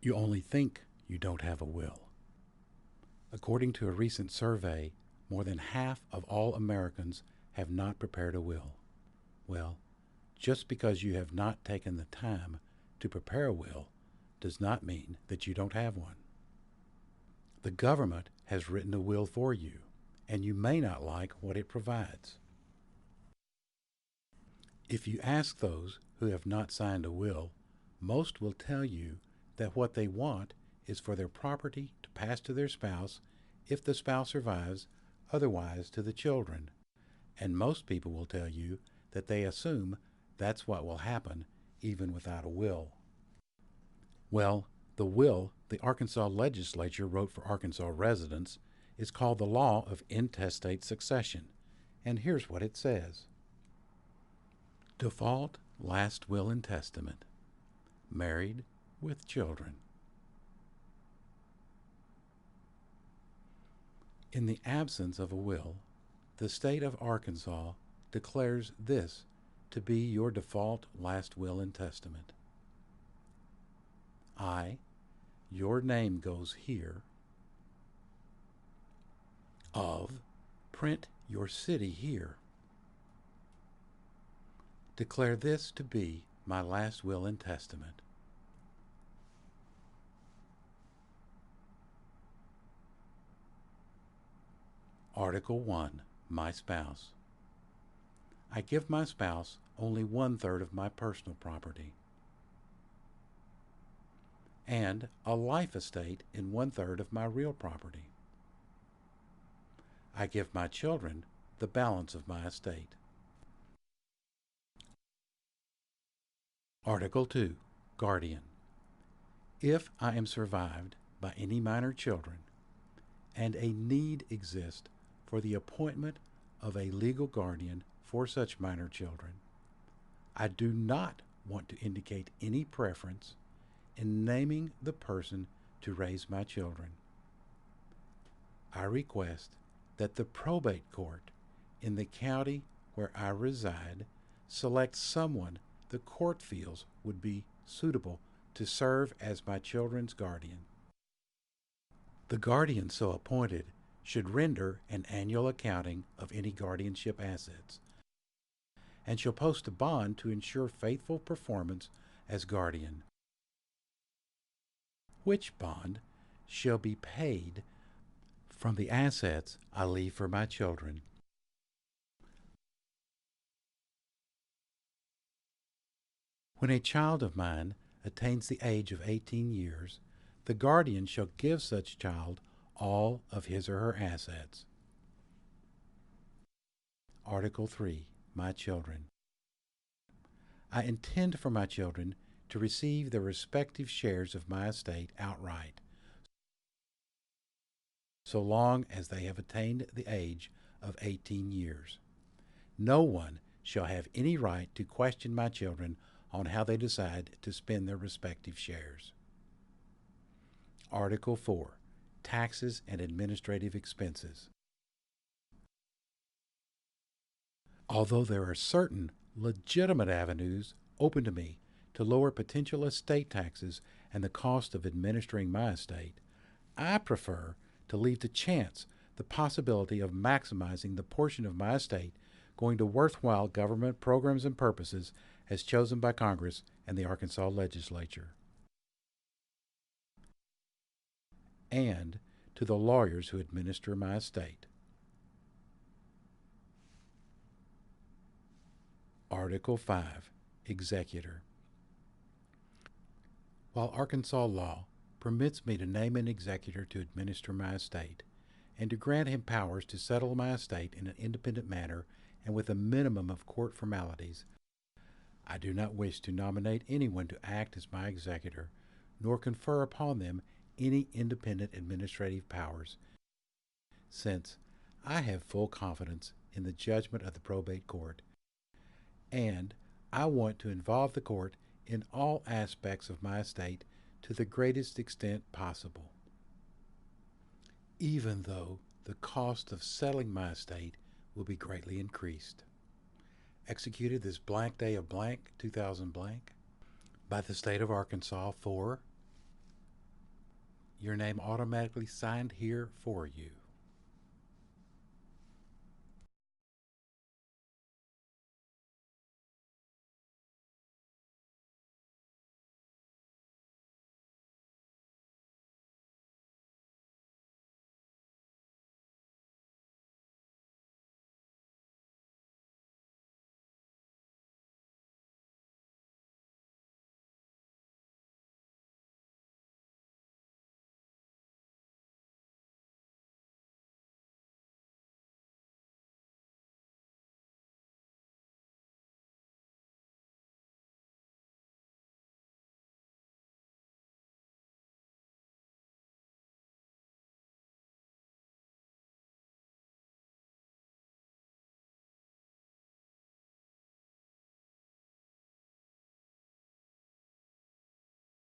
You only think you don't have a will. According to a recent survey, more than half of all Americans have not prepared a will. Well, just because you have not taken the time to prepare a will does not mean that you don't have one. The government has written a will for you, and you may not like what it provides. If you ask those who have not signed a will, most will tell you that what they want is for their property to pass to their spouse if the spouse survives, otherwise to the children. And most people will tell you that they assume that's what will happen even without a will. Well, the will the Arkansas Legislature wrote for Arkansas residents is called the Law of Intestate Succession, and here's what it says. Default last will and testament. Married with children. In the absence of a will, the state of Arkansas declares this to be your default last will and testament. Your name goes here. Print your city here. Declare this to be my last will and testament. Article 1. My spouse. I give my spouse only 1/3 of my personal property and a life estate in 1/3 of my real property. I give my children the balance of my estate. Article 2. Guardian. If I am survived by any minor children and a need exists for the appointment of a legal guardian for such minor children, I do not want to indicate any preference in naming the person to raise my children. I request that the probate court in the county where I reside select someone the court feels would be suitable to serve as my children's guardian. The guardian so appointed should render an annual accounting of any guardianship assets and shall post a bond to ensure faithful performance as guardian, which bond shall be paid from the assets I leave for my children. When a child of mine attains the age of 18 years, the guardian shall give such child all of his or her assets. Article 3. My children. I intend for my children to receive their respective shares of my estate outright, so long as they have attained the age of 18 years. No one shall have any right to question my children on how they decide to spend their respective shares. Article 4. Taxes and administrative expenses. Although there are certain legitimate avenues open to me to lower potential estate taxes and the cost of administering my estate, I prefer to leave to chance the possibility of maximizing the portion of my estate going to worthwhile government programs and purposes as chosen by Congress and the Arkansas Legislature, and to the lawyers who administer my estate. Article 5. Executor. While Arkansas law permits me to name an executor to administer my estate and to grant him powers to settle my estate in an independent manner and with a minimum of court formalities, I do not wish to nominate anyone to act as my executor, nor confer upon them any independent administrative powers, since I have full confidence in the judgment of the probate court, and I want to involve the court in all aspects of my estate to the greatest extent possible, even though the cost of settling my estate will be greatly increased. Executed this blank day of blank, 2000 blank, by the state of Arkansas for your name automatically signed here for you.